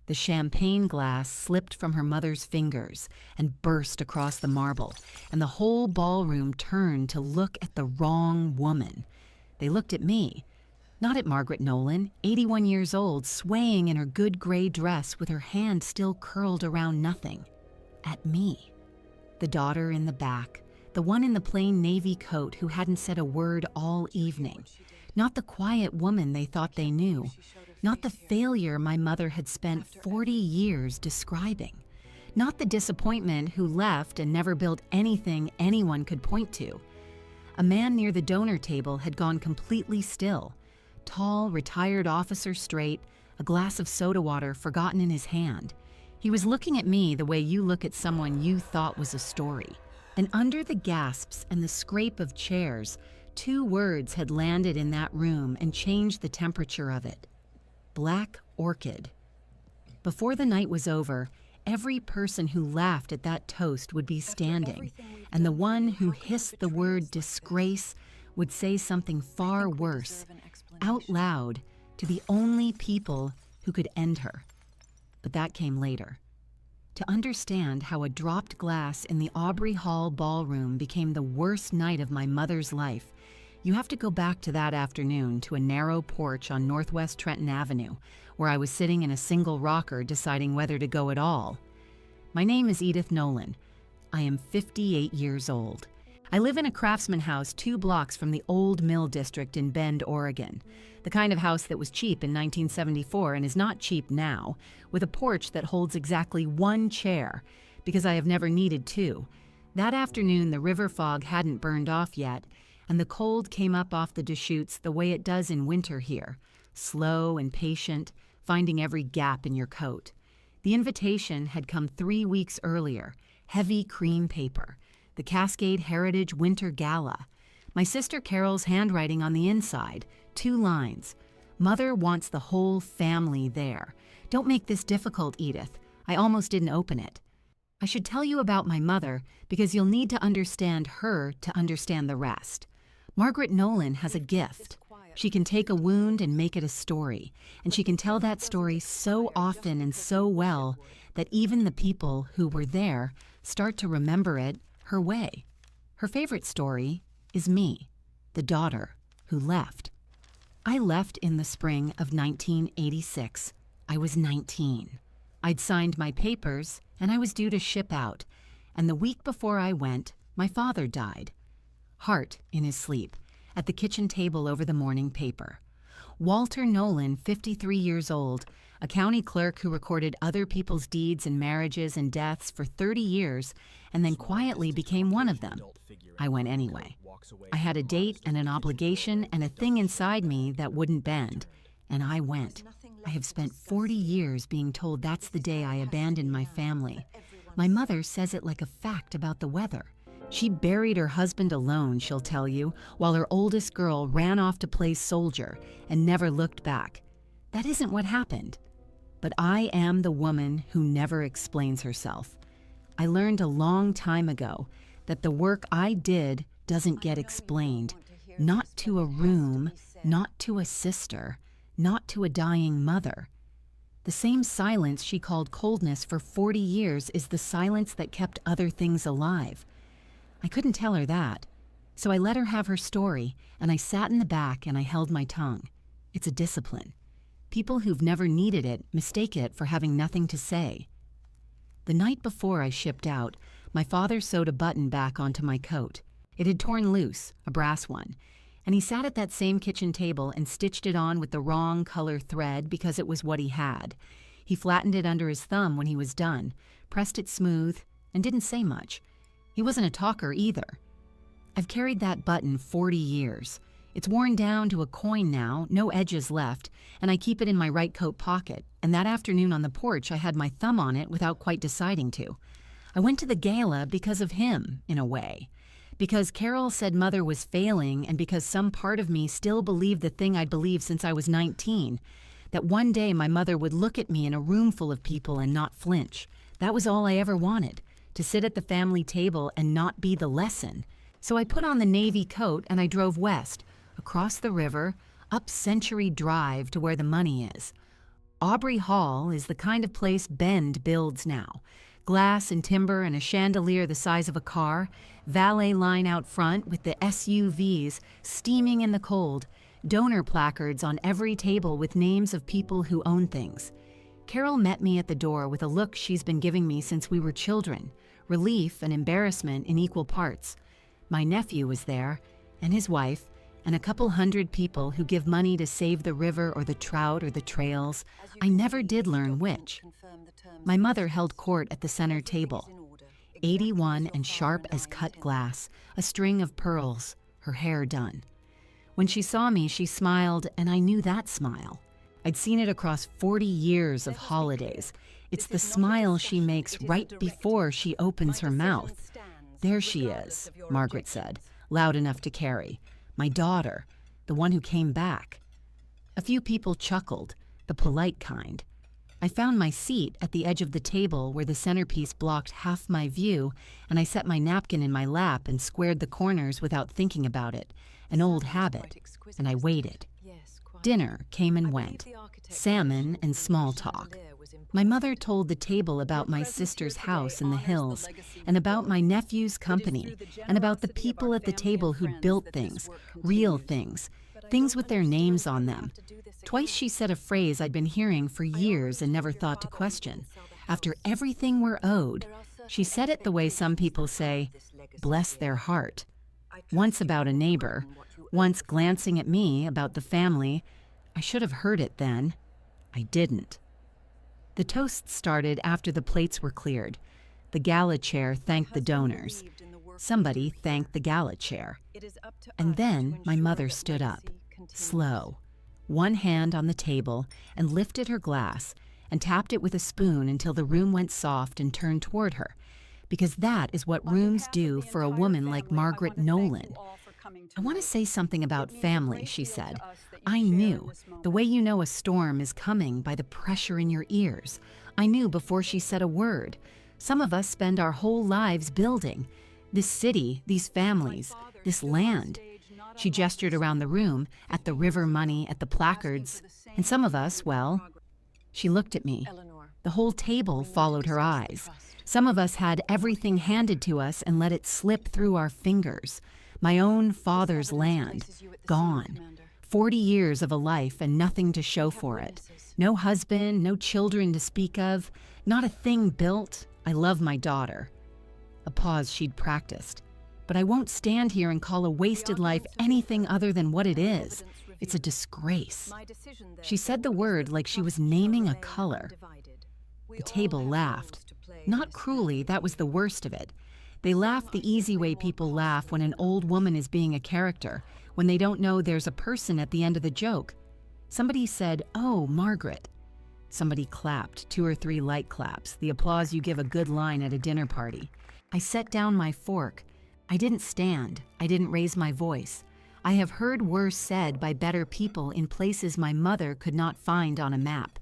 The champagne glass slipped from her mother's fingers and burst across the marble, and the whole ballroom turned to look at the wrong woman. They looked at me, not at Margaret Nolen, 81 years old, swaying in her good gray dress with her hand still curled around nothing. At me. The daughter in the back, the one in the plain navy coat who hadn't said a word all evening. Not the quiet woman they thought they knew. Not the failure my mother had spent 40 years describing. Not the disappointment who left and never built anything anyone could point to. A man near the donor table had gone completely still. Tall, retired officer straight, a glass of soda water forgotten in his hand. He was looking at me the way you look at someone you thought was a story. And under the gasps and the scrape of chairs, 2 words had landed in that room and changed the temperature of it. Black Orchid. Before the night was over, every person who laughed at that toast would be standing, and the one who hissed the word disgrace would say something far worse, out loud, to the only people who could end her. But that came later. To understand how a dropped glass in the Aubrey Hall ballroom became the worst night of my mother's life, you have to go back to that afternoon to a narrow porch on Northwest Trenton Avenue, where I was sitting in a single rocker deciding whether to go at all. My name is Edith Nolen. I am 58 years old. I live in a craftsman house 2 blocks from the Old Mill District in Bend, Oregon. The kind of house that was cheap in 1974 and is not cheap now, with a porch that holds exactly 1 chair, because I have never needed 2. That afternoon, the river fog hadn't burned off yet, and the cold came up off the Deschutes the way it does in winter here, slow and patient, finding every gap in your coat. The invitation had come 3 weeks earlier, heavy cream paper, the Cascade Heritage Winter Gala. My sister Carol's handwriting on the inside, 2 lines. Mother wants the whole family there. Don't make this difficult, Edith. I almost didn't open it. I should tell you about my mother because you'll need to understand her to understand the rest. Margaret Nolen has a gift. She can take a wound and make it a story, and she can tell that story so often and so well that even the people who were there start to remember it her way. Her favorite story is me, the daughter who left. I left in the spring of 1986. I was 19. I'd signed my papers, and I was due to ship out, and the week before I went, my father died. Heart in his sleep, at the kitchen table over the morning paper. Walter Nolen, 53 years old, a county clerk who recorded other people's deeds and marriages and deaths for 30 years and then quietly became one of them. I went anyway. I had a date and an obligation and a thing inside me that wouldn't bend, and I went. I have spent 40 years being told that's the day I abandoned my family. My mother says it like a fact about the weather. She buried her husband alone, she'll tell you, while her oldest girl ran off to play soldier and never looked back. That isn't what happened. But I am the woman who never explains herself. I learned a long time ago that the work I did doesn't get explained, not to a room, not to a sister, not to a dying mother. The same silence she called coldness for 40 years is the silence that kept other things alive. I couldn't tell her that, so I let her have her story, and I sat in the back and I held my tongue. It's a discipline. People who've never needed it mistake it for having nothing to say. The night before I shipped out, my father sewed a button back onto my coat. It had torn loose, a brass one, and he sat at that same kitchen table and stitched it on with the wrong color thread because it was what he had. He flattened it under his thumb when he was done, pressed it smooth, and didn't say much. He wasn't a talker either. I've carried that button 40 years. It's worn down to a coin now, no edges left, and I keep it in my right coat pocket, and that afternoon on the porch I had my thumb on it without quite deciding to. I went to the gala because of him, in a way. Because Carol said Mother was failing, and because some part of me still believed the thing I'd believed since I was 19, that one day my mother would look at me in a room full of people and not flinch. That was all I ever wanted, to sit at the family table and not be the lesson. So I put on the navy coat and I drove west, across the river, up Century Drive to where the money is. Aubrey Hall is the kind of place Bend builds now. Glass and timber and a chandelier the size of a car, valet line out front with the SUVs steaming in the cold, donor placards on every table with names of people who own things. Carol met me at the door with a look she's been giving me since we were children, relief and embarrassment in equal parts. My nephew was there, and his wife, and a couple hundred people who give money to save the river or the trout or the trails. I never did learn which. My mother held court at the center table, 81 and sharp as cut glass, a string of pearls, her hair done. When she saw me, she smiled, and I knew that smile. I'd seen it across 40 years of holidays. It's the smile she makes right before she opens her mouth. "There she is," Margaret said, loud enough to carry. "My daughter, the one who came back." A few people chuckled, the polite kind. I found my seat at the edge of the table where the centerpiece blocked half my view, and I set my napkin in my lap and squared the corners without thinking about it, an old habit, and I waited. Dinner came and went, salmon and small talk. My mother told the table about my sister's house in the hills, and about my nephew's company, and about the people at the table who built things, real things, things with their names on them. Twice she said a phrase I'd been hearing for years and never thought to question. After everything we're owed, she said it the way some people say, "Bless their heart." Once about a neighbor, once glancing at me about the family. I should have heard it then. I didn't. The toast started after the plates were cleared. The Gala chair thanked the donors. Somebody thanked the Gala chair. And then my mother stood up, slow, one hand on the table, and lifted her glass and tapped it with a spoon until the room went soft and turned toward her, because that is what rooms do for a woman like Margaret Nolen. "I want to say something about family," she said. "I knew, the way you know a storm is coming by the pressure in your ears. I knew before she said a word. Some of us spend our whole lives building. This city, these families, this land." She gestured around the room, at the river money, at the placards. "And some of us, well," she looked at me. The whole table followed her eyes. "Some of us had everything handed to us and let it slip through our fingers. My own father's land, gone. 40 years of a life and nothing to show for it. No husband, no children to speak of, not a thing built. I love my daughter." A pause she'd practiced. "But I won't stand here and call a wasted life anything other than what it is. It's a disgrace." She said the word like she was naming a color. The table laughed. Not cruelly, that was the worst of it. They laugh the easy way people laugh when an old woman is being a character, when they don't know there's a person at the end of the joke. Somebody said, "Oh, Margaret." Somebody clapped, 2 or 3 light claps, the applause you give a good line at a dinner party. I set down my fork. I didn't stand. I didn't raise my voice. I have heard worse said by better people in places my mother could not find on a map.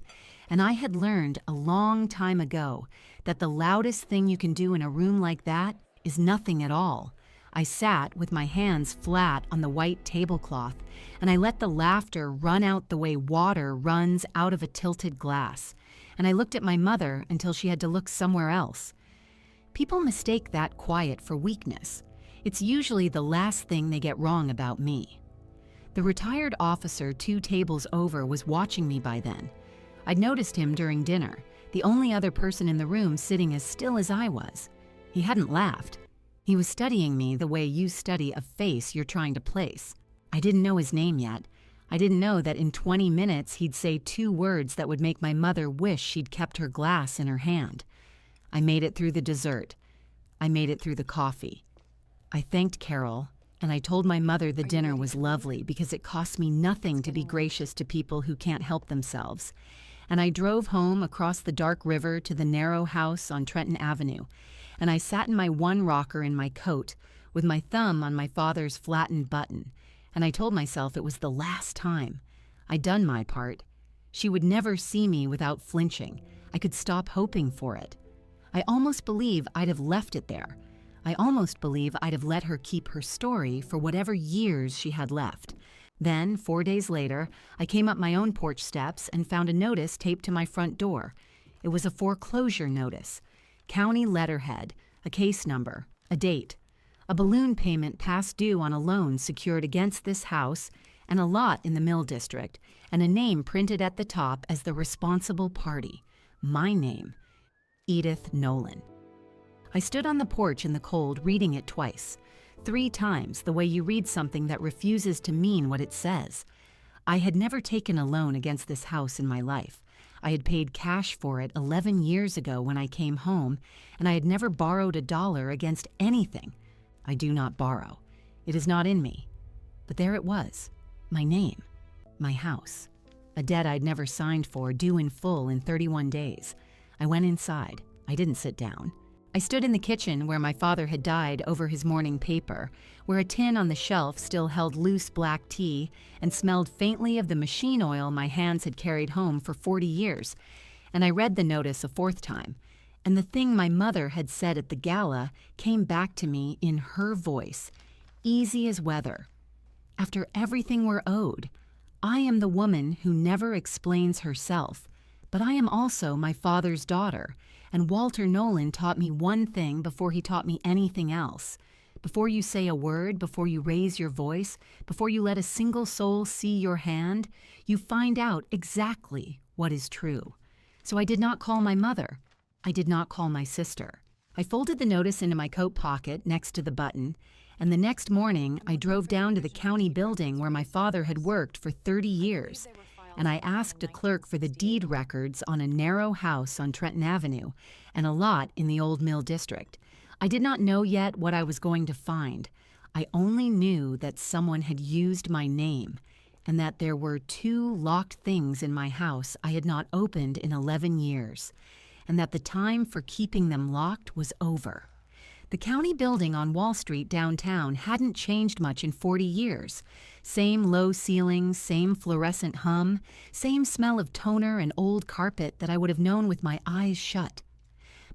And I had learned a long time ago that the loudest thing you can do in a room like that is nothing at all. I sat with my hands flat on the white tablecloth, and I let the laughter run out the way water runs out of a tilted glass. And I looked at my mother until she had to look somewhere else. People mistake that quiet for weakness. It's usually the last thing they get wrong about me. The retired officer 2 tables over was watching me by then. I'd noticed him during dinner, the only other person in the room sitting as still as I was. He hadn't laughed. He was studying me the way you study a face you're trying to place. I didn't know his name yet. I didn't know that in 20 minutes he'd say 2 words that would make my mother wish she'd kept her glass in her hand. I made it through the dessert. I made it through the coffee. I thanked Carol, and I told my mother the dinner was lovely because it cost me nothing to be gracious to people who can't help themselves. And I drove home across the dark river to the narrow house on Trenton Avenue, and I sat in my one rocker in my coat with my thumb on my father's flattened button, and I told myself it was the last time. I'd done my part. She would never see me without flinching. I could stop hoping for it. I almost believe I'd have left it there. I almost believe I'd have let her keep her story for whatever years she had left. Then, 4 days later, I came up my own porch steps and found a notice taped to my front door. It was a foreclosure notice. County letterhead, a case number, a date, a balloon payment past due on a loan secured against this house, and a lot in the Mill District, and a name printed at the top as the responsible party. My name, Edith Nolen. I stood on the porch in the cold reading it twice. 3 times, the way you read something that refuses to mean what it says. I had never taken a loan against this house in my life. I had paid cash for it 11 years ago when I came home, and I had never borrowed $1 against anything. I do not borrow. It is not in me. But there it was. My name. My house. A debt I'd never signed for, due in full in 31 days. I went inside. I didn't sit down. I stood in the kitchen where my father had died over his morning paper, where a tin on the shelf still held loose black tea and smelled faintly of the machine oil my hands had carried home for 40 years. And I read the notice a 4th time, and the thing my mother had said at the gala came back to me in her voice, easy as weather. After everything we're owed, I am the woman who never explains herself, but I am also my father's daughter, and Walter Nolen taught me one thing before he taught me anything else. Before you say a word, before you raise your voice, before you let a single soul see your hand, you find out exactly what is true. So I did not call my mother. I did not call my sister. I folded the notice into my coat pocket next to the button, and the next morning I drove down to the county building where my father had worked for 30 years. And I asked a clerk for the deed records on a narrow house on Trenton Avenue and a lot in the Old Mill District. I did not know yet what I was going to find. I only knew that someone had used my name and that there were 2 locked things in my house I had not opened in 11 years, and that the time for keeping them locked was over. The county building on Wall Street downtown hadn't changed much in 40 years. Same low ceilings, same fluorescent hum, same smell of toner and old carpet that I would have known with my eyes shut.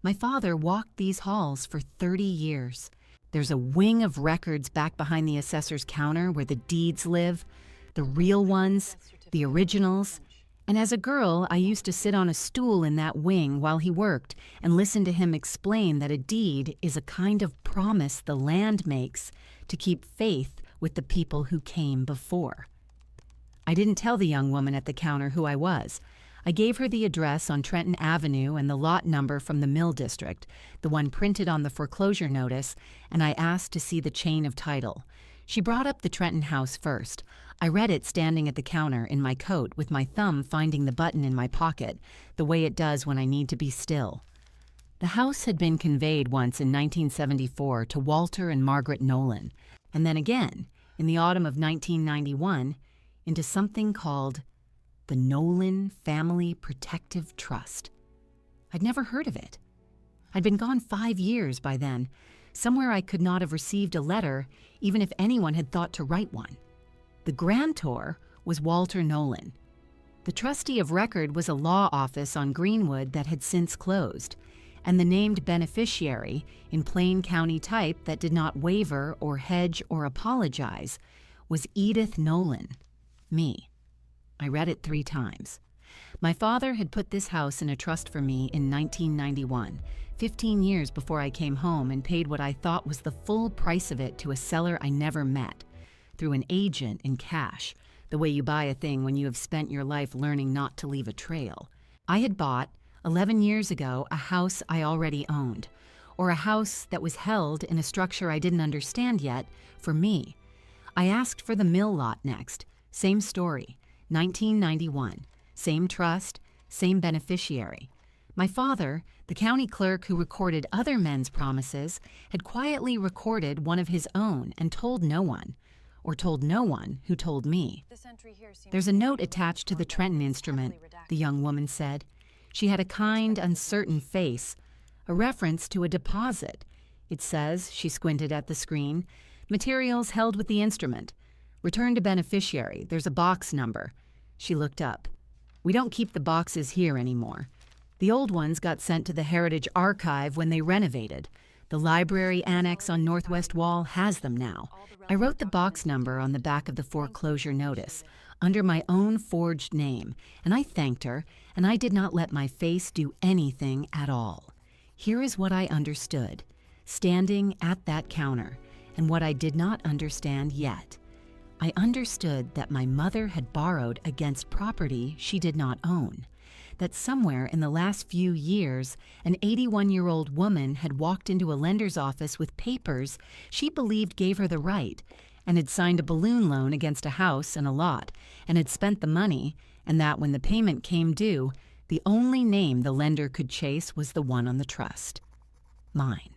My father walked these halls for 30 years. There's a wing of records back behind the assessor's counter where the deeds live, the real ones, the originals. And as a girl, I used to sit on a stool in that wing while he worked and listen to him explain that a deed is a kind of promise the land makes to keep faith with the people who came before. I didn't tell the young woman at the counter who I was. I gave her the address on Trenton Avenue and the lot number from the Mill District, the one printed on the foreclosure notice, and I asked to see the chain of title. She brought up the Trenton house first. I read it standing at the counter in my coat with my thumb finding the button in my pocket, the way it does when I need to be still. The house had been conveyed once in 1974 to Walter and Margaret Nolen, and then again, in the autumn of 1991, into something called the Nolen Family Protective Trust. I'd never heard of it. I'd been gone 5 years by then, somewhere I could not have received a letter, even if anyone had thought to write one. The grantor was Walter Nolen. The trustee of record was a law office on Greenwood that had since closed, and the named beneficiary, in plain county type that did not waver or hedge or apologize, was Edith Nolen, me. I read it 3 times. My father had put this house in a trust for me in 1991, 15 years before I came home, and paid what I thought was the full price of it to a seller I never met, through an agent in cash, the way you buy a thing when you have spent your life learning not to leave a trail. I had bought, 11 years ago, a house I already owned, or a house that was held in a structure I didn't understand yet, for me. I asked for the mill lot next. Same story, 1991. Same trust, same beneficiary. My father, the county clerk who recorded other men's promises, had quietly recorded one of his own and told no one, or told no one who told me. There's a note attached to the Trenton instrument, the young woman said. She had a kind, uncertain face, a reference to a deposit. It says, she squinted at the screen, materials held with the instrument. Return to beneficiary, there's a box number. She looked up. We don't keep the boxes here anymore. The old ones got sent to the Heritage Archive when they renovated. The library annex on Northwest Wall has them now. I wrote the box number on the back of the foreclosure notice, under my own forged name, and I thanked her, and I did not let my face do anything at all. Here is what I understood, standing at that counter, and what I did not understand yet. I understood that my mother had borrowed against property she did not own, that somewhere in the last few years, an 81-year-old woman had walked into a lender's office with papers she believed gave her the right, and had signed a balloon loan against a house and a lot, and had spent the money, and that when the payment came due, the only name the lender could chase was the one on the trust. Mine.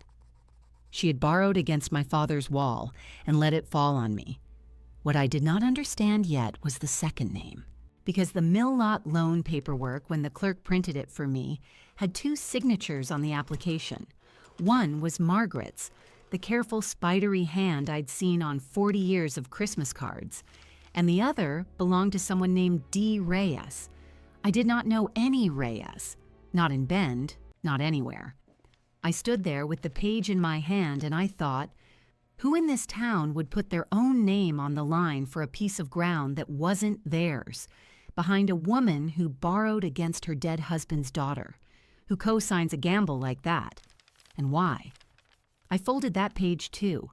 She had borrowed against my father's wall and let it fall on me. What I did not understand yet was the second name, because the mill lot loan paperwork, when the clerk printed it for me, had two signatures on the application. One was Margaret's, the careful spidery hand I'd seen on 40 years of Christmas cards, and the other belonged to someone named D. Reyes. I did not know any Reyes, not in Bend, not anywhere. I stood there with the page in my hand and I thought, who in this town would put their own name on the line for a piece of ground that wasn't theirs, behind a woman who borrowed against her dead husband's daughter, who co-signs a gamble like that? And why? I folded that page too.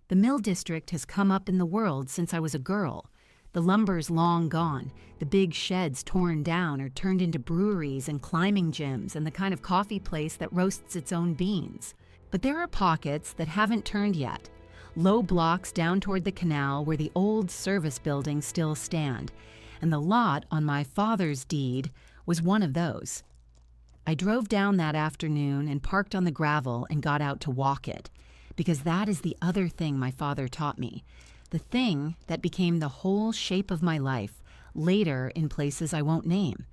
The mill district has come up in the world since I was a girl. The lumber's long gone, the big sheds torn down or turned into breweries and climbing gyms and the kind of coffee place that roasts its own beans. But there are pockets that haven't turned yet. Low blocks down toward the canal where the old service buildings still stand, and the lot on my father's deed was one of those. I drove down that afternoon and parked on the gravel and got out to walk it, because that is the other thing my father taught me, the thing that became the whole shape of my life, later in places I won't name.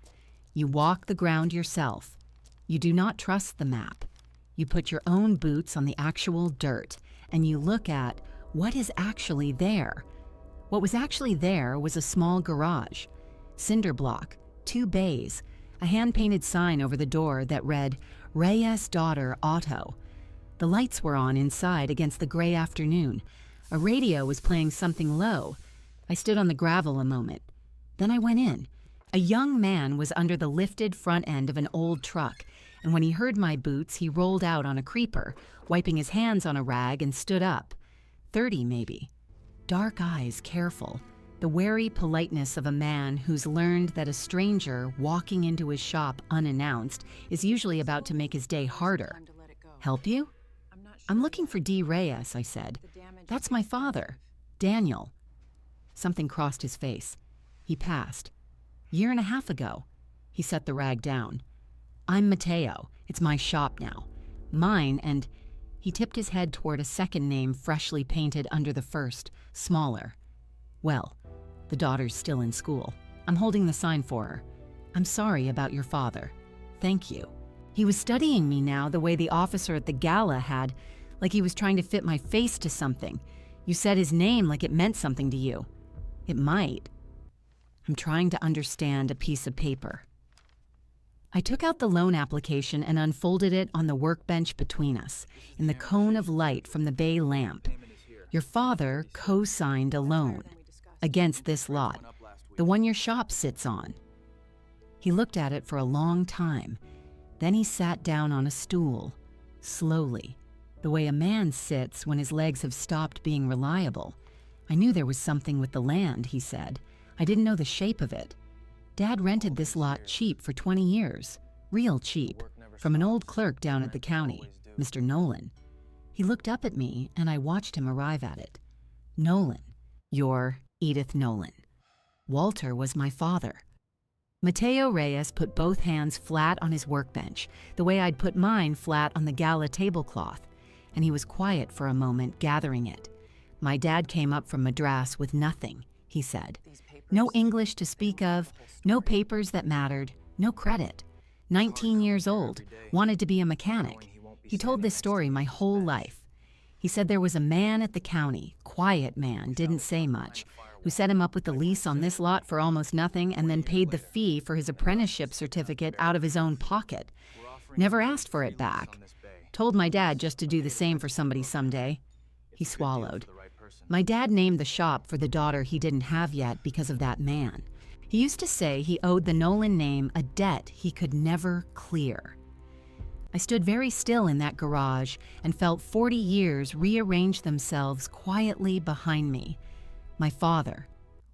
You walk the ground yourself. You do not trust the map. You put your own boots on the actual dirt, and you look at what is actually there. What was actually there was a small garage, cinder block, 2 bays, a hand-painted sign over the door that read, Reyes Daughter Auto. The lights were on inside against the gray afternoon. A radio was playing something low. I stood on the gravel a moment. Then I went in. A young man was under the lifted front end of an old truck, and when he heard my boots, he rolled out on a creeper, wiping his hands on a rag, and stood up. 30 maybe. Dark eyes, careful. The wary politeness of a man who's learned that a stranger walking into his shop unannounced is usually about to make his day harder. Help you? I'm looking for D. Reyes, I said. That's my father, Daniel. Something crossed his face. He passed. 1.5 years ago. He set the rag down. I'm Mateo. It's my shop now. Mine, and he tipped his head toward a second name freshly painted under the first, smaller. Well, the daughter's still in school. I'm holding the sign for her. I'm sorry about your father. Thank you. He was studying me now the way the officer at the Gala had, like he was trying to fit my face to something. You said his name like it meant something to you. It might. I'm trying to understand a piece of paper. I took out the loan application and unfolded it on the workbench between us, in the cone of light from the bay lamp. Your father co-signed a loan against this lot, the one your shop sits on. He looked at it for a long time. Then he sat down on a stool, slowly, the way a man sits when his legs have stopped being reliable. I knew there was something with the land, he said. I didn't know the shape of it. Dad rented this lot cheap for 20 years, real cheap, from an old clerk down at the county, Mr. Nolen. He looked up at me, and I watched him arrive at it. Nolen, you're Edith Nolen. Walter was my father. Mateo Reyes put both hands flat on his workbench, the way I'd put mine flat on the Gala tablecloth, and he was quiet for a moment, gathering it. My dad came up from Madras with nothing, he said. No English to speak of, no papers that mattered, no credit. 19 years old, wanted to be a mechanic. He told this story my whole life. He said there was a man at the county, quiet man, didn't say much, who set him up with the lease on this lot for almost nothing and then paid the fee for his apprenticeship certificate out of his own pocket. Never asked for it back. Told my dad just to do the same for somebody someday. He swallowed. My dad named the shop for the daughter he didn't have yet because of that man. He used to say he owed the Nolen name a debt he could never clear. I stood very still in that garage and felt 40 years rearrange themselves quietly behind me. My father,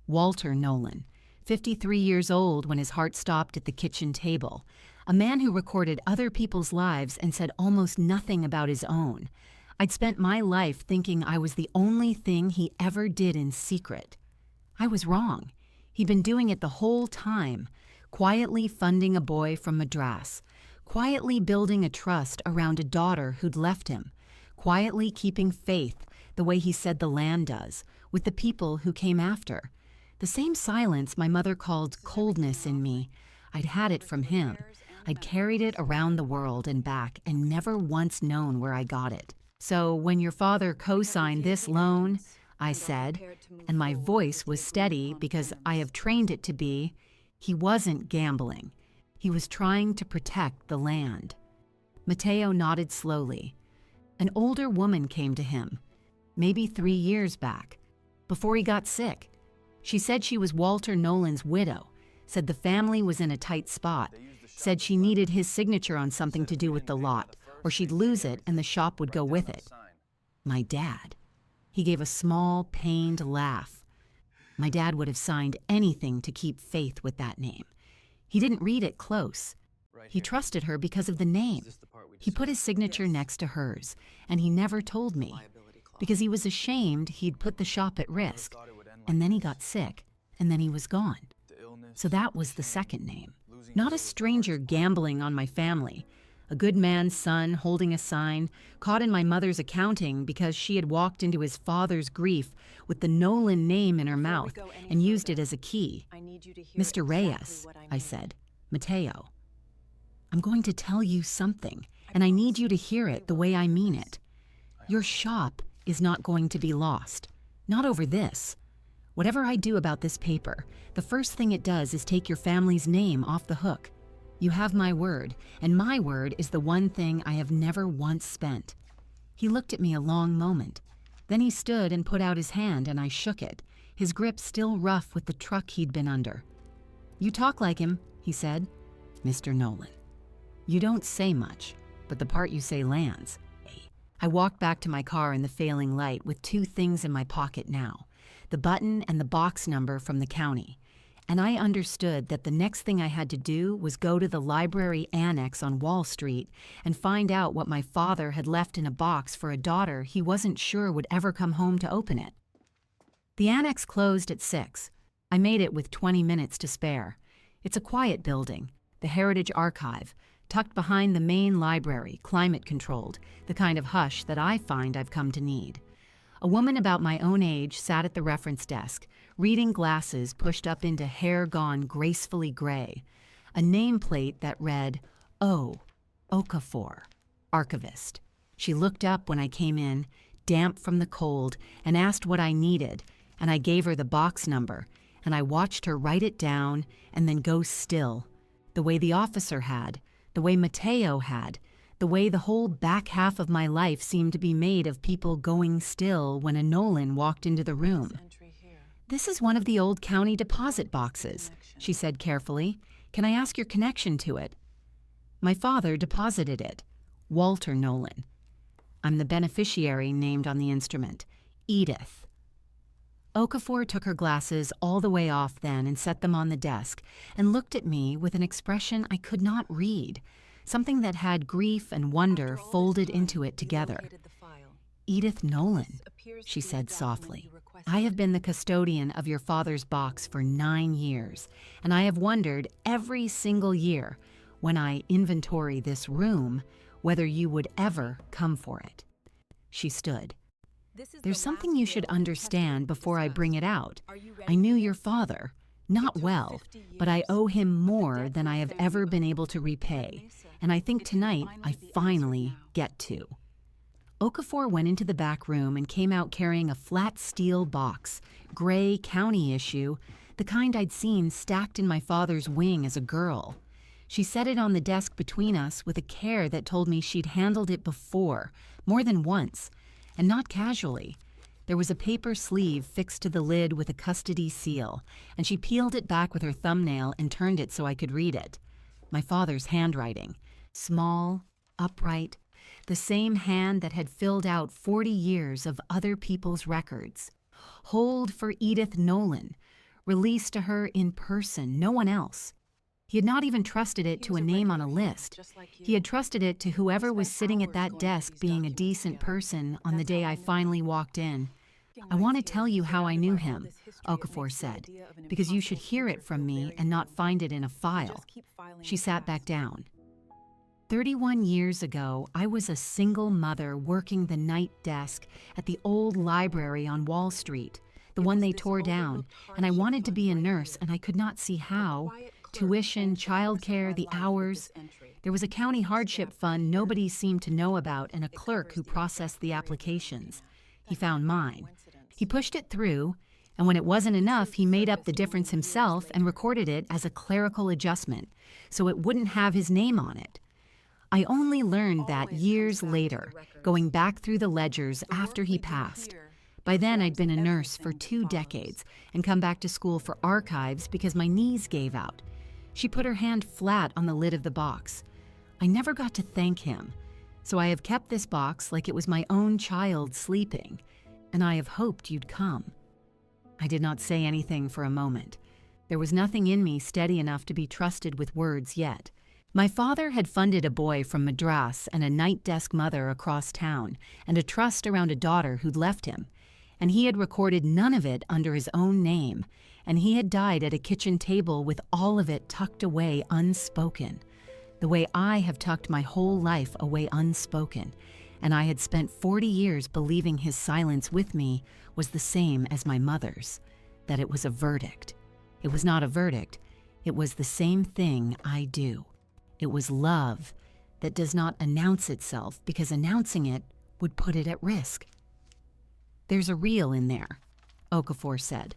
Walter Nolen, 53 years old when his heart stopped at the kitchen table, a man who recorded other people's lives and said almost nothing about his own. I'd spent my life thinking I was the only thing he ever did in secret. I was wrong. He'd been doing it the whole time, quietly funding a boy from Madras, quietly building a trust around a daughter who'd left him, quietly keeping faith the way he said the land does, with the people who came after. The same silence my mother called coldness in me, I'd had it from him. I'd carried it around the world and back and never once known where I got it. So when your father co-signed this loan, I said, and my voice was steady because I have trained it to be, he wasn't gambling. He was trying to protect the land. Mateo nodded slowly. An older woman came to him, maybe 3 years back, before he got sick. She said she was Walter Nolen's widow, said the family was in a tight spot, said she needed his signature on something to do with the lot, or she'd lose it and the shop would go with it. My dad. He gave a small, pained laugh. My dad would have signed anything to keep faith with that name. He didn't read it close. He trusted her because of the name. He put his signature next to hers, and he never told me, because he was ashamed he'd put the shop at risk. And then he got sick, and then he was gone. So that was the second name. Not a stranger gambling on my family. A good man's son holding a sign, caught in my mother's accounting because she had walked into his father's grief with the Nolen name in her mouth and used it as a key. Mr. Reyes, I said. Mateo. I'm going to tell you something, and I need you to hear it the way I mean it. Your shop is not going to be lost. Not over this. Whatever I do about this paper, the first thing it does is take your family's name off the hook. You have my word, and my word is the one thing I have never once spent. He looked at me a long moment. Then he stood and put out his hand, and I shook it, his grip still rough with the truck he'd been under. You talk like him, he said. Mr. Nolen. You don't say much, but the part you say lands. I walked back to my car in the failing light with 2 things in my pocket now, the button and the box number from the county. And I understood that the next thing I had to do was go to the library annex on Wall Street and find out what my father had left in a box for a daughter he wasn't sure would ever come home to open it. The annex closed at 6. I made it with 20 minutes to spare. It's a quiet building, the Heritage Archive, tucked behind the main library, climate-controlled, the kind of hush that I find I've come to need. A woman about my own age sat at the reference desk, reading glasses pushed up into hair gone gracefully gray, a nameplate that read, O, Okafor, archivist. She looked up when I came in, damp from the cold, and asked what I needed, and I gave her the box number, and I watched her write it down and then go still, the way the officer had, the way Mateo had, the way the whole back half of my life seemed to be made of people going still when a Nolen walked into the room. This is one of the old county deposit boxes, she said carefully. Can I ask your connection to it? My father deposited it, Walter Nolen. I'm the beneficiary named on the instrument, Edith. Okafor took her glasses all the way off then and set them on the desk and looked at me with an expression I could not read, something that had grief and wonder folded into it together. Edith Nolen, she said softly. I have been the custodian of your father's box for 9 years, and I have wondered every single year, when I inventory this room, whether you would ever come for it. She stood. There's something you should understand before I bring it out. I knew your father, not well, but I owe him more than I have ever been able to repay, and I think tonight I finally get to. Okafor went into the back room and came out carrying a flat steel box, gray county issue, the kind I'd seen stacked in my father's wing as a girl. She set it on the desk between us with a care that told me she'd handled it before, more than once, and not casually. There was a paper sleeve fixed to the lid with a custody seal, and she peeled it back with her thumbnail and turned it so I could read it. My father's handwriting. Small, upright, the same hand that had filled out 40 years of other people's records. Hold for Edith Nolen. Released to her in person, no one else. He had not even trusted it to a name on a list. He had trusted it to whoever was sitting at that desk being a decent person on the day I finally walked in. I want to tell you how I knew him, Okafor said, because you should hear it from me and not find it in a file. She sat back down. 31 years ago, I was a single mother working the night desk at the old library on Wall Street, the one they tore down, and I wanted to be a nurse and I could not see how. Tuition, childcare, the hours. There was a county hardship fund nobody seemed to know about and a clerk who processed the applications. He found mine. He pushed it through, and when it wasn't enough, he made up the difference himself and recorded it as a clerical adjustment, so it wouldn't have his name on it. I only learned that years later, going back through the ledgers after he passed. By then, I'd been a nurse for 2 decades and come back to school for archives because my knees gave out. She put her hand flat on the lid of the box. I never got to thank him, so I have kept this box like it was my own child sleeping, and I have hoped you'd come. I did not say anything for a moment. There was nothing in me steady enough to be trusted with words yet. My father had funded a boy from Madras and a night desk mother across town, and a trust around a daughter who'd left him, and he had recorded none of it under his own name, and he had died at a kitchen table with all of it tucked away unspoken, the way I have tucked my whole life away unspoken, and I had spent 40 years believing his silence with me was the same as my mother's, that it was a verdict. It was not a verdict. It was the same thing I do. It was love that does not announce itself because announcing it would put it at risk. There's a reel in there, Okafor said.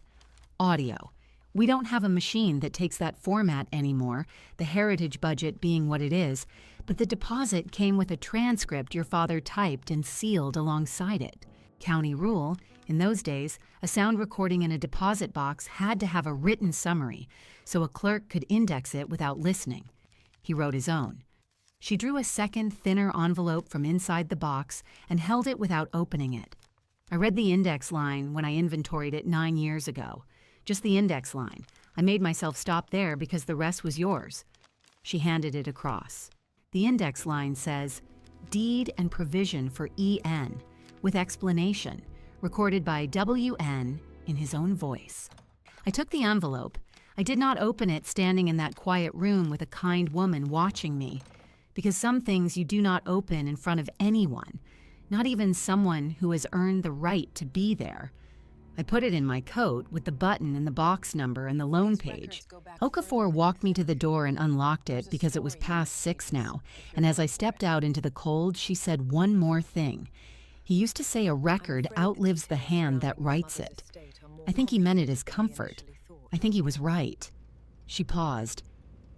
Audio. We don't have a machine that takes that format anymore, the heritage budget being what it is, but the deposit came with a transcript your father typed and sealed alongside it. County rule, in those days, a sound recording in a deposit box had to have a written summary, so a clerk could index it without listening. He wrote his own. She drew a second, thinner envelope from inside the box and held it without opening it. I read the index line when I inventoried it 9 years ago. Just the index line. I made myself stop there because the rest was yours. She handed it across. The index line says, Deed and Provision for E.N., with explanation, recorded by W.N. in his own voice. I took the envelope. I did not open it standing in that quiet room with a kind woman watching me, because some things you do not open in front of anyone, not even someone who has earned the right to be there. I put it in my coat with the button and the box number and the loan page. Okafor walked me to the door and unlocked it because it was past 6 now, and as I stepped out into the cold, she said one more thing. He used to say a record outlives the hand that writes it. I think he meant it as comfort. I think he was right. She paused.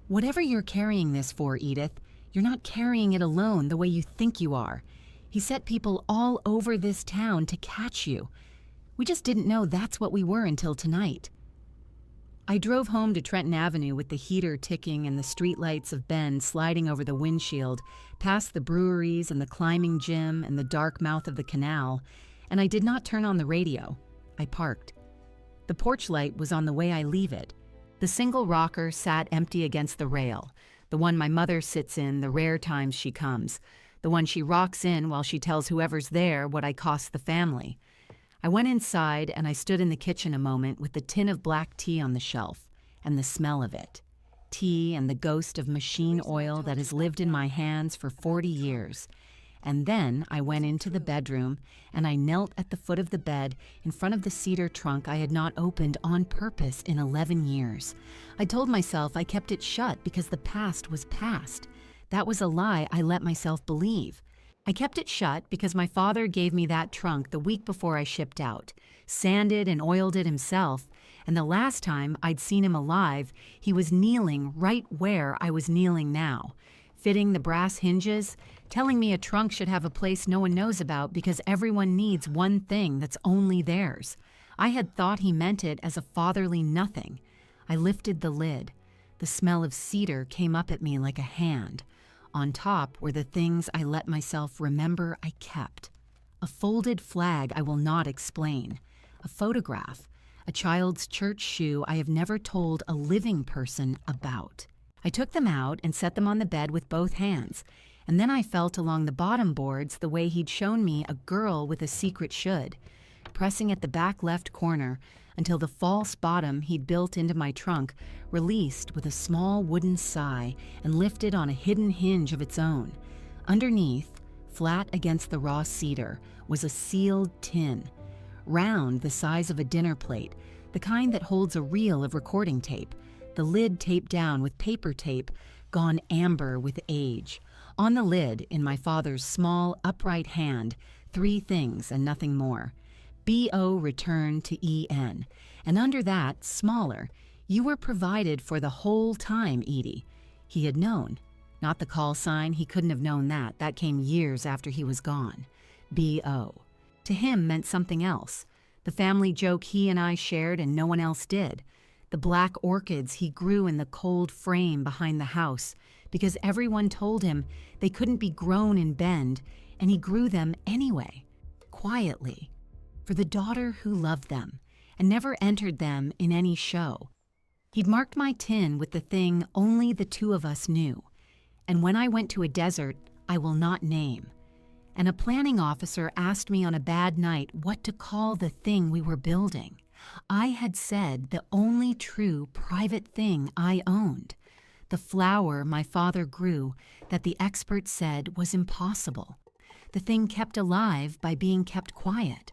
Whatever you're carrying this for, Edith, you're not carrying it alone the way you think you are. He set people all over this town to catch you. We just didn't know that's what we were until tonight. I drove home to Trenton Avenue with the heater ticking and the streetlights of Bend sliding over the windshield, past the breweries and the climbing gym and the dark mouth of the canal, and I did not turn on the radio. I parked. The porch light was on the way I leave it. The single rocker sat empty against the rail, the one my mother sits in the rare times she comes, the one she rocks in while she tells whoever's there what I cost the family. I went inside and I stood in the kitchen a moment with the tin of black tea on the shelf and the smell of it. Tea and the ghost of machine oil that has lived in my hands for 40 years. And then I went into the bedroom and I knelt at the foot of the bed in front of the cedar trunk I had not opened on purpose in 11 years. I told myself I kept it shut because the past was past. That was a lie I let myself believe. I kept it shut because my father gave me that trunk the week before I shipped out, sanded and oiled it himself, and the last time I'd seen him alive, he was kneeling right where I was kneeling now, fitting the brass hinges, telling me a trunk should have a place no one knows about because everyone needs one thing that's only theirs. I had thought he meant it as a fatherly nothing. I lifted the lid. The smell of cedar came up at me like a hand. On top were the things I let myself remember I kept. A folded flag I will not explain. A photograph. A child's church shoe I have never told a living person about. I took them out and set them on the bed with both hands, and then I felt along the bottom boards the way he'd shown me a girl with a secret should, pressing at the back left corner until the false bottom he'd built into my trunk released with a small wooden sigh and lifted on a hidden hinge of its own. Underneath, flat against the raw cedar, was a sealed tin, round the size of a dinner plate, the kind that holds a reel of recording tape, the lid taped down with paper tape, gone amber with age. On the lid, in my father's small, upright hand, 3 things and nothing more. B.O. returned to E.N. And under that, smaller, you were provided for the whole time, Edie. He had known. Not the call sign, he couldn't have known that. That came years after he was gone. B.O. To him meant something else. The family joke he and I shared and no one else did. The black orchids he grew in the cold frame behind the house because everyone told him they couldn't be grown in Bend, and he grew them anyway, quietly, for the daughter who loved them and never entered them in any show. He'd marked my tin with the thing only the 2 of us knew, and when I went to a desert I will not name, and a planning officer asked me on a bad night what to call the thing we were building, I had said the only true private thing I owned, the flower my father grew that the experts said was impossible, the thing kept alive by being kept quiet.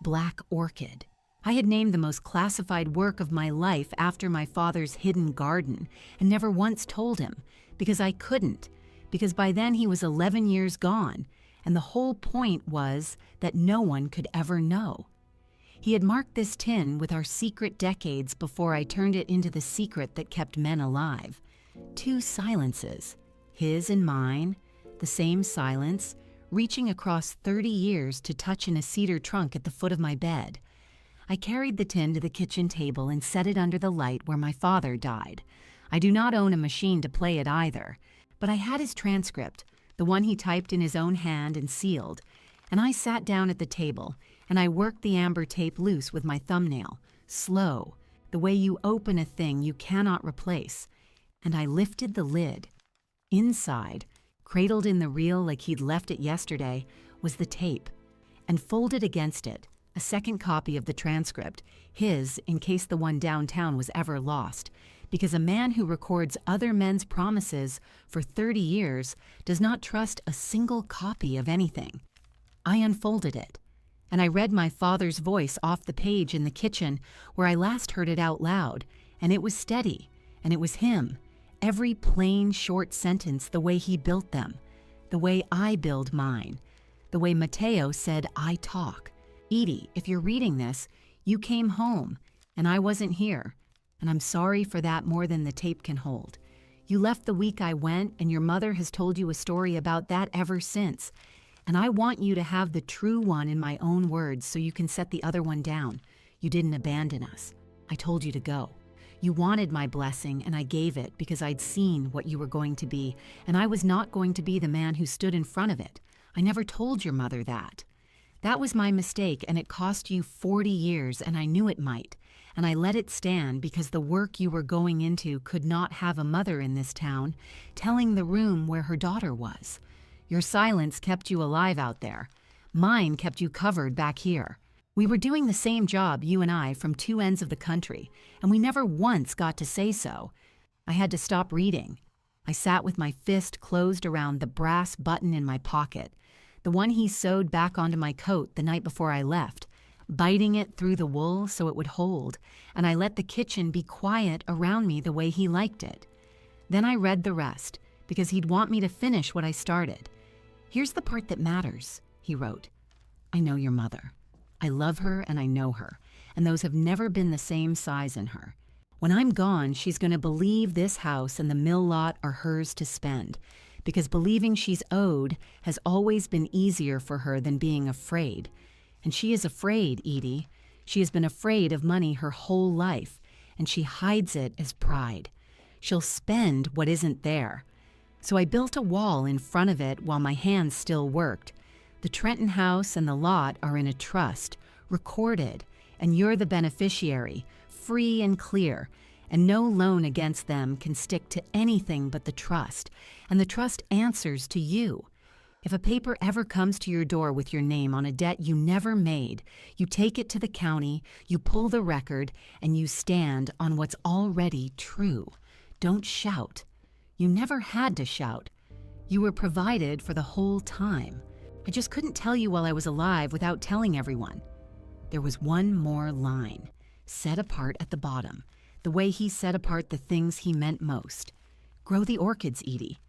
Black Orchid. I had named the most classified work of my life after my father's hidden garden and never once told him, because I couldn't, because by then he was 11 years gone, and the whole point was that no one could ever know. He had marked this tin with our secret decades before I turned it into the secret that kept men alive. 2 silences, his and mine, the same silence, reaching across 30 years to touch in a cedar trunk at the foot of my bed. I carried the tin to the kitchen table and set it under the light where my father died. I do not own a machine to play it either, but I had his transcript, the one he typed in his own hand and sealed, and I sat down at the table and I worked the amber tape loose with my thumbnail, slow, the way you open a thing you cannot replace, and I lifted the lid. Inside, cradled in the reel like he'd left it yesterday, was the tape, and folded against it, a second copy of the transcript, his in case the one downtown was ever lost, because a man who records other men's promises for 30 years does not trust a single copy of anything. I unfolded it, and I read my father's voice off the page in the kitchen where I last heard it out loud, and it was steady, and it was him, every plain, short sentence the way he built them, the way I build mine, the way Mateo said I talk. Edie, if you're reading this, you came home, and I wasn't here, and I'm sorry for that more than the tape can hold. You left the week I went, and your mother has told you a story about that ever since, and I want you to have the true one in my own words so you can set the other one down. You didn't abandon us. I told you to go. You wanted my blessing, and I gave it because I'd seen what you were going to be, and I was not going to be the man who stood in front of it. I never told your mother that. That was my mistake, and it cost you 40 years, and I knew it might, and I let it stand because the work you were going into could not have a mother in this town telling the room where her daughter was. Your silence kept you alive out there. Mine kept you covered back here. We were doing the same job, you and I, from 2 ends of the country, and we never once got to say so. I had to stop reading. I sat with my fist closed around the brass button in my pocket, the one he sewed back onto my coat the night before I left, biting it through the wool so it would hold, and I let the kitchen be quiet around me the way he liked it. Then I read the rest, because he'd want me to finish what I started. Here's the part that matters, he wrote. I know your mother. I love her and I know her, and those have never been the same size in her. When I'm gone, she's going to believe this house and the mill lot are hers to spend, because believing she's owed has always been easier for her than being afraid. And she is afraid, Edie. She has been afraid of money her whole life, and she hides it as pride. She'll spend what isn't there. So I built a wall in front of it while my hands still worked. The Trenton house and the lot are in a trust, recorded, and you're the beneficiary, free and clear, and no loan against them can stick to anything but the trust, and the trust answers to you. If a paper ever comes to your door with your name on a debt you never made, you take it to the county, you pull the record, and you stand on what's already true. Don't shout. You never had to shout. You were provided for the whole time. I just couldn't tell you while I was alive without telling everyone. There was one more line, set apart at the bottom, the way he set apart the things he meant most. Grow the orchids, Edie.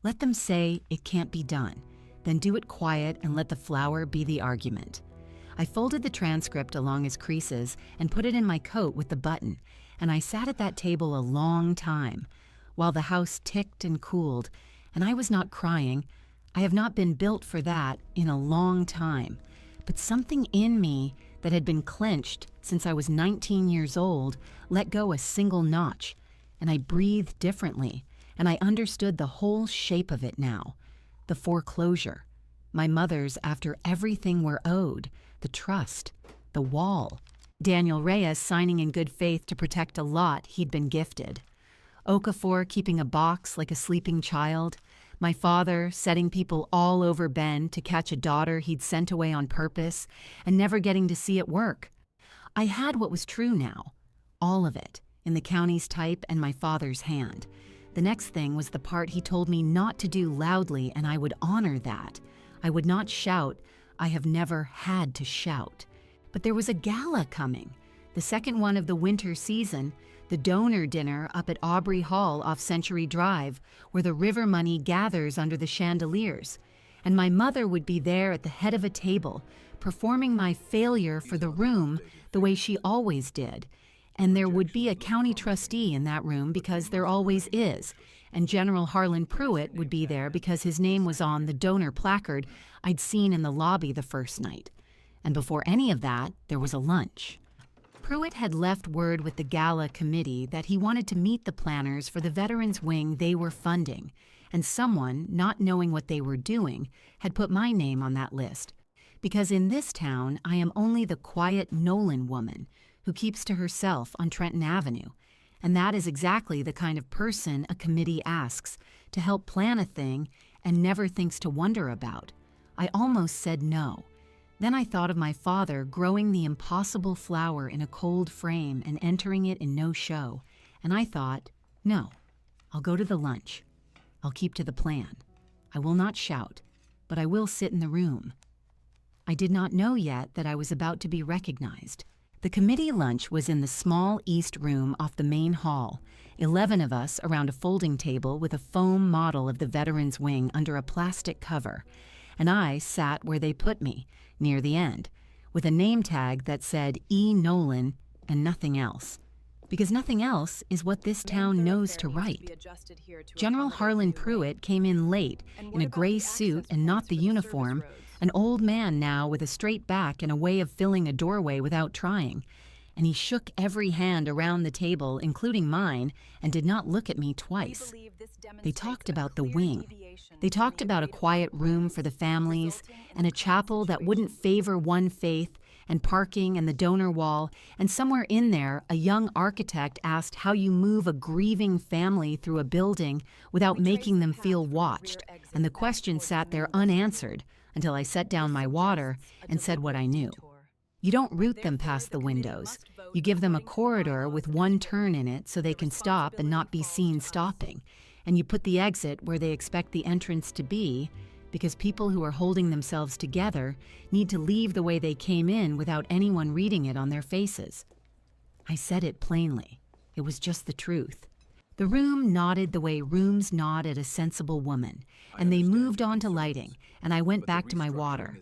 Let them say it can't be done. Then do it quiet and let the flower be the argument. I folded the transcript along his creases and put it in my coat with the button, and I sat at that table a long time, while the house ticked and cooled, and I was not crying. I have not been built for that in a long time, but something in me that had been clenched since I was 19 years old let go a single notch, and I breathed differently, and I understood the whole shape of it now. The foreclosure, my mother's after everything we're owed, the trust, the wall, Daniel Reyes signing in good faith to protect a lot he'd been gifted, Okafor keeping a box like a sleeping child, my father setting people all over Ben to catch a daughter he'd sent away on purpose and never getting to see it work. I had what was true now, all of it, in the county's type and my father's hand. The next thing was the part he told me not to do loudly, and I would honor that. I would not shout. I have never had to shout. But there was a gala coming, the second one of the winter season, the donor dinner up at Aubrey Hall off Century Drive, where the river money gathers under the chandeliers. And my mother would be there at the head of a table, performing my failure for the room the way she always did. And there would be a county trustee in that room because there always is, and General Harlan Pruitt would be there because his name was on the donor placard I'd seen in the lobby the first night. And before any of that, there was a lunch. Pruitt had left word with the Gala committee that he wanted to meet the planners for the veterans wing they were funding, and someone, not knowing what they were doing, had put my name on that list. Because in this town, I am only the quiet Nolen woman who keeps to herself on Trenton Avenue, and that is exactly the kind of person a committee asks to help plan a thing and never thinks to wonder about. I almost said no. Then I thought of my father growing the impossible flower in a cold frame and entering it in no show, and I thought, no, I'll go to the lunch. I'll keep to the plan. I will not shout, but I will sit in the room. I did not know yet that I was about to be recognized. The committee lunch was in the small east room off the main hall, 11 of us around a folding table with a foam model of the veterans wing under a plastic cover, and I sat where they put me, near the end, with a name tag that said E. Nolen and nothing else. Because nothing else is what this town knows to write. General Harlan Pruitt came in late, in a gray suit and not the uniform, an old man now with a straight back and a way of filling a doorway without trying, and he shook every hand around the table, including mine, and did not look at me twice. They talked about the wing. They talked about a quiet room for the families, and a chapel that wouldn't favor one faith, and parking and the donor wall, and somewhere in there, a young architect asked how you move a grieving family through a building without making them feel watched, and the question sat there unanswered, until I set down my water and said what I knew. You don't route them past the windows. You give them a corridor with one turn in it so they can stop and not be seen stopping. And you put the exit where they expect the entrance to be, because people who are holding themselves together need to leave the way they came in without anyone reading it on their faces. I said it plainly. It was just the truth. The room nodded the way rooms nod at a sensible woman, and they moved on to lighting, and I went back to my water.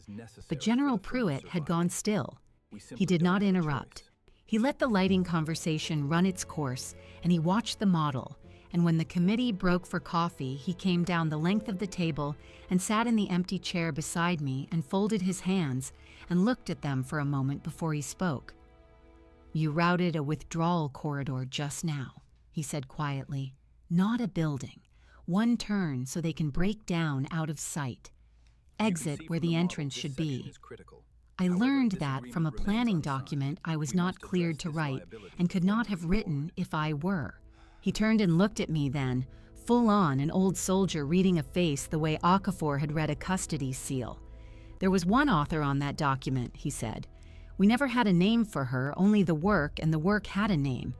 But General Pruitt had gone still. He did not interrupt. He let the lighting conversation run its course, and he watched the model, and when the committee broke for coffee, he came down the length of the table and sat in the empty chair beside me and folded his hands and looked at them for a moment before he spoke. "You routed a withdrawal corridor just now," he said quietly. "Not a building. One turn so they can break down out of sight. Exit where the entrance should be. I learned that from a planning document I was not cleared to write and could not have written if I were." He turned and looked at me then, full on an old soldier reading a face the way Okafor had read a custody seal. "There was one author on that document," he said. "We never had a name for her, only the work, and the work had a name.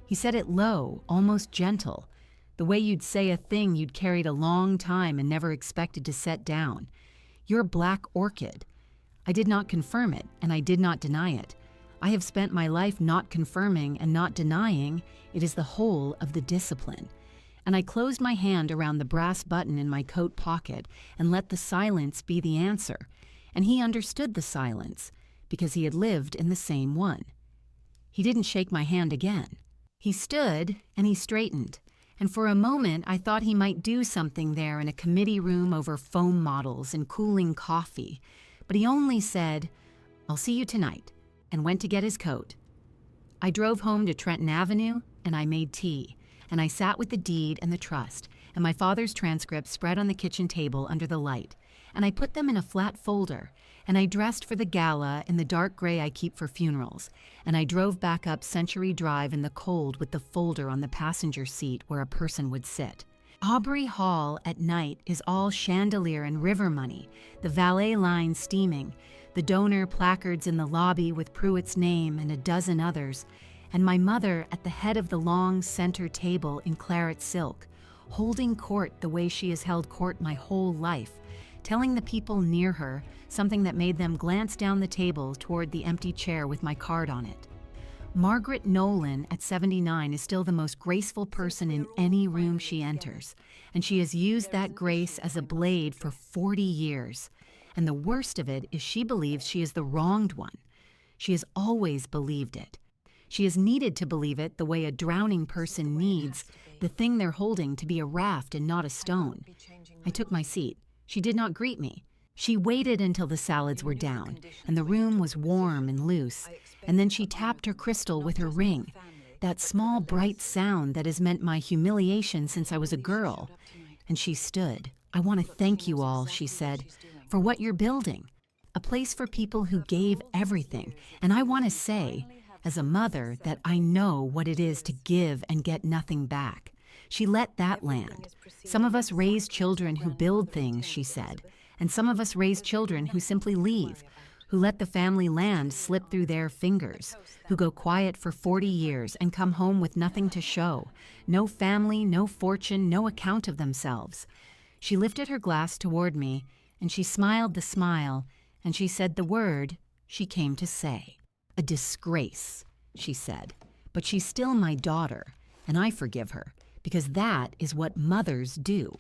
He said it low, almost gentle, the way you'd say a thing you'd carried a long time and never expected to set down. You're Black Orchid. I did not confirm it, and I did not deny it. I have spent my life not confirming and not denying. It is the whole of the discipline." And I closed my hand around the brass button in my coat pocket and let the silence be the answer. And he understood the silence, because he had lived in the same one. He didn't shake my hand again. He stood and he straightened, and for a moment I thought he might do something there in a committee room over foam models and cooling coffee. But he only said, "I'll see you tonight," and went to get his coat. I drove home to Trenton Avenue, and I made tea, and I sat with the deed and the trust, and my father's transcripts spread on the kitchen table under the light, and I put them in a flat folder, and I dressed for the gala in the dark gray I keep for funerals, and I drove back up Century Drive in the cold with the folder on the passenger seat where a person would sit. Aubrey Hall at night is all chandelier and river money, the valet line steaming, the donor placards in the lobby with Pruitt's name and a dozen others, and my mother at the head of the long center table in claret silk, holding court the way she has held court my whole life, telling the people near her something that made them glance down the table toward the empty chair with my card on it. Margaret Nolen at 79 is still the most graceful person in any room she enters, and she has used that grace as a blade for 40 years. And the worst of it is she believes she is the wronged one. She has always believed it. She has needed to believe it the way a drowning person needs the thing they're holding to be a raft and not a stone. I took my seat. She did not greet me. She waited until the salads were down and the room was warm and loose, and then she tapped her crystal with her ring, that small bright sound that has meant my humiliation since I was a girl. And she stood. "I want to thank you all," she said, "for what you're building, a place for people who gave everything. And I want to say, as a mother, that I know what it is to give and get nothing back." She let that land. "Some of us raise children who build things," she said, "and some of us raise children who simply leave, who let the family land slip through their fingers, who go quiet for 40 years and come home with nothing to show, no family, no fortune, no account of themselves." She lifted her glass toward me, and she smiled the smile, and she said the word she came to say. "A disgrace," she said, "but she's still my daughter, and I forgive her, because that is what mothers do."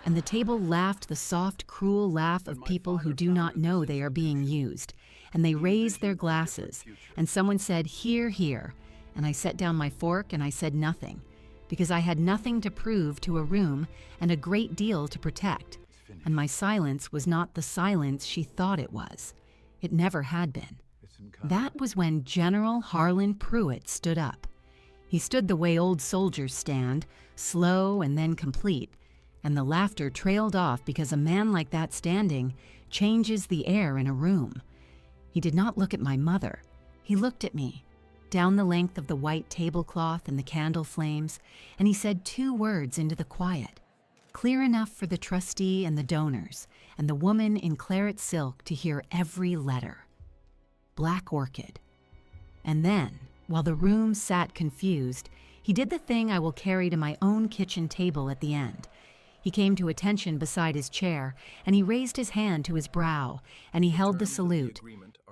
And the table laughed the soft, cruel laugh of people who do not know they are being used, and they raised their glasses, and someone said, "Hear, hear," and I set down my fork and I said nothing, because I had nothing to prove to a room and a great deal to protect. And my silence was not the silence she thought it was. It never had been. That was when General Harlan Pruitt stood up. He stood the way old soldiers stand, slow and then complete, and the laughter trailed off because a man like that standing changes the air in a room. He did not look at my mother. He looked at me, down the length of the white tablecloth and the candle flames, and he said 2 words into the quiet, clear enough for the trustee and the donors, and the woman in claret silk to hear every letter. Black Orchid. And then, while the room sat confused, he did the thing I will carry to my own kitchen table at the end. He came to attention beside his chair, and he raised his hand to his brow, and he held the salute.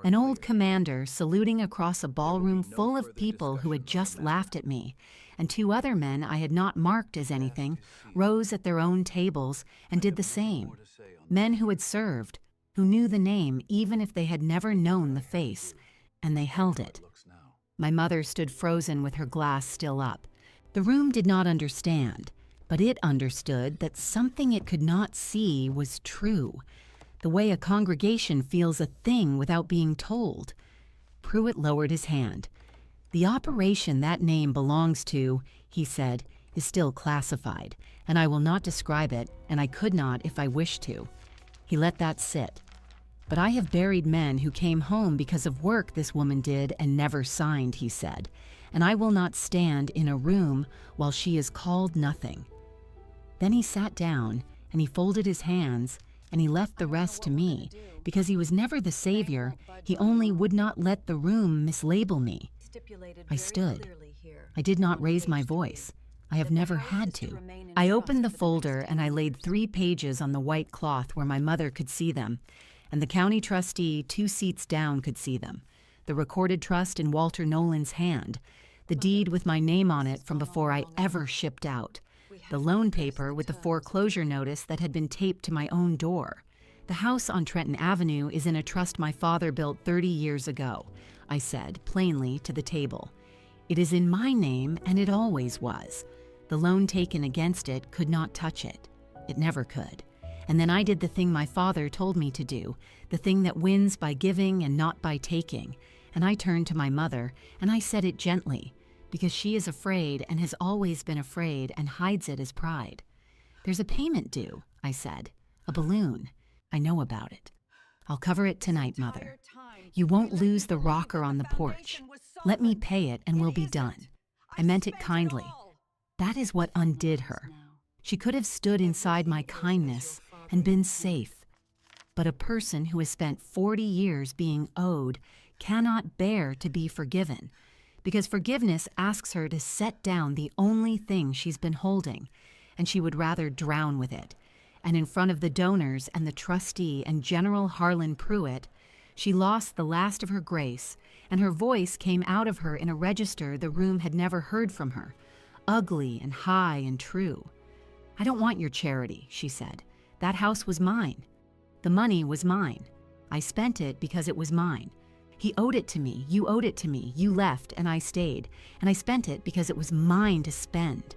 An old commander saluting across a ballroom full of people who had just laughed at me, and 2 other men I had not marked as anything rose at their own tables and did the same. Men who had served, who knew the name even if they had never known the face, and they held it. My mother stood frozen with her glass still up. The room did not understand, but it understood that something it could not see was true, the way a congregation feels a thing without being told. Pruitt lowered his hand. "The operation that name belongs to," he said, "is still classified, and I will not describe it, and I could not if I wished to." He let that sit. "But I have buried men who came home because of work this woman did and never signed," he said, "and I will not stand in a room while she is called nothing." Then he sat down, and he folded his hands, and he left the rest to me, because he was never the savior, he only would not let the room mislabel me. I stood. I did not raise my voice. I have never had to. I opened the folder and I laid 3 pages on the white cloth where my mother could see them, and the county trustee 2 seats down could see them, the recorded trust in Walter Nolan's hand, the deed with my name on it from before I ever shipped out, the loan paper with the foreclosure notice that had been taped to my own door. "The house on Trenton Avenue is in a trust my father built 30 years ago," I said plainly to the table. "It is in my name, and it always was. The loan taken against it could not touch it. It never could. And then I did the thing my father told me to do, the thing that wins by giving and not by taking. And I turned to my mother, and I said it gently, because she is afraid and has always been afraid and hides it as pride. 'There's a payment due,' I said, 'a balloon. I know about it. I'll cover it tonight, Mother. You won't lose the rocker on the porch. Let me pay it and we'll be done.' I meant it kindly. That is what undid her. She could have stood inside my kindness and been safe. But a person who has spent 40 years being owed cannot bear to be forgiven, because forgiveness asks her to set down the only thing she's been holding, and she would rather drown with it. And in front of the donors and the trustee and General Harlan Pruitt, she lost the last of her grace, and her voice came out of her in a register the room had never heard from her, ugly and high and true. "I don't want your charity," she said. "That house was mine. The money was mine. I spent it because it was mine. He owed it to me, you owed it to me, you left and I stayed, and I spent it because it was mine to spend."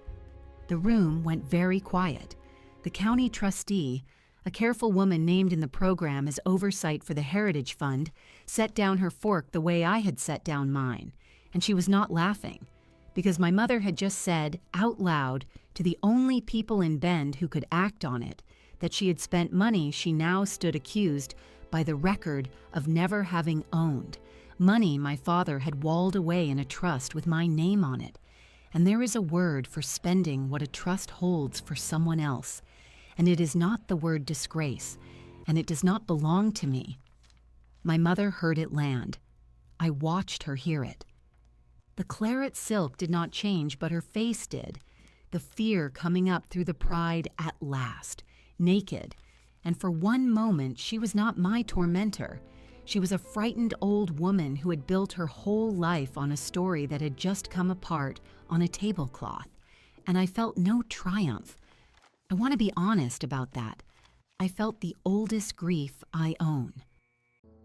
The room went very quiet. The county trustee, a careful woman named in the program as oversight for the Heritage Fund, set down her fork the way I had set down mine, and she was not laughing, because my mother had just said out loud to the only people in Bend who could act on it that she had spent money she now stood accused by the record of never having owned, money my father had walled away in a trust with my name on it. And there is a word for spending what a trust holds for someone else, and it is not the word disgrace, and it does not belong to me. My mother heard it land. I watched her hear it. The claret silk did not change, but her face did, the fear coming up through the pride at last, naked, and for one moment she was not my tormentor. She was a frightened old woman who had built her whole life on a story that had just come apart on a tablecloth, and I felt no triumph. I want to be honest about that. I felt the oldest grief I own.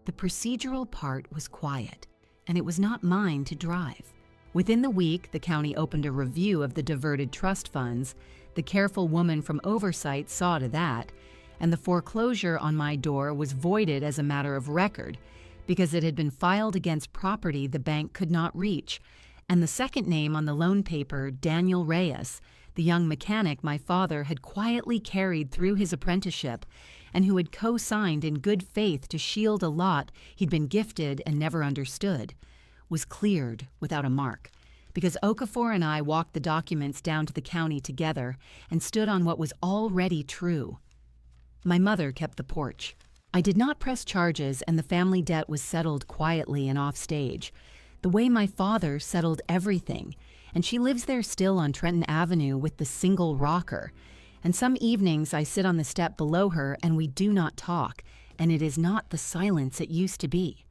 The procedural part was quiet, and it was not mine to drive. Within the week, the county opened a review of the diverted trust funds. The careful woman from oversight saw to that, and the foreclosure on my door was voided as a matter of record because it had been filed against property the bank could not reach, and the second name on the loan paper, Daniel Reyes, the young mechanic my father had quietly carried through his apprenticeship and who had co-signed in good faith to shield a lot he'd been gifted and never understood, was cleared without a mark, because Okafor and I walked the documents down to the county together and stood on what was already true. My mother kept the porch. I did not press charges, and the family debt was settled quietly and off stage, the way my father settled everything, and she lives there still on Trenton Avenue with the single rocker. And some evenings I sit on the step below her and we do not talk, and it is not the silence it used to be.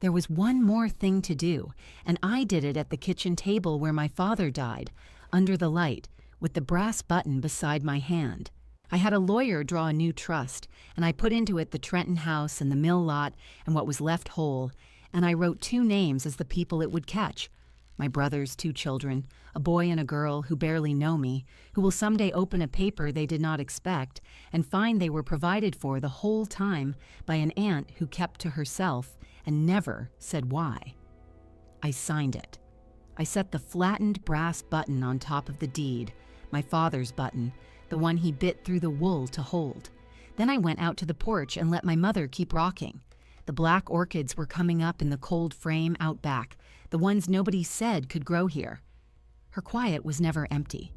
There was one more thing to do, and I did it at the kitchen table where my father died, under the light, with the brass button beside my hand. I had a lawyer draw a new trust, and I put into it the Trenton house and the mill lot and what was left whole, and I wrote 2 names as the people it would catch. My brother's 2 children, a boy and a girl who barely know me, who will someday open a paper they did not expect and find they were provided for the whole time by an aunt who kept to herself and never said why. I signed it. I set the flattened brass button on top of the deed, my father's button, the one he bit through the wool to hold. Then I went out to the porch and let my mother keep rocking. The black orchids were coming up in the cold frame out back, the ones nobody said could grow here. Her quiet was never empty.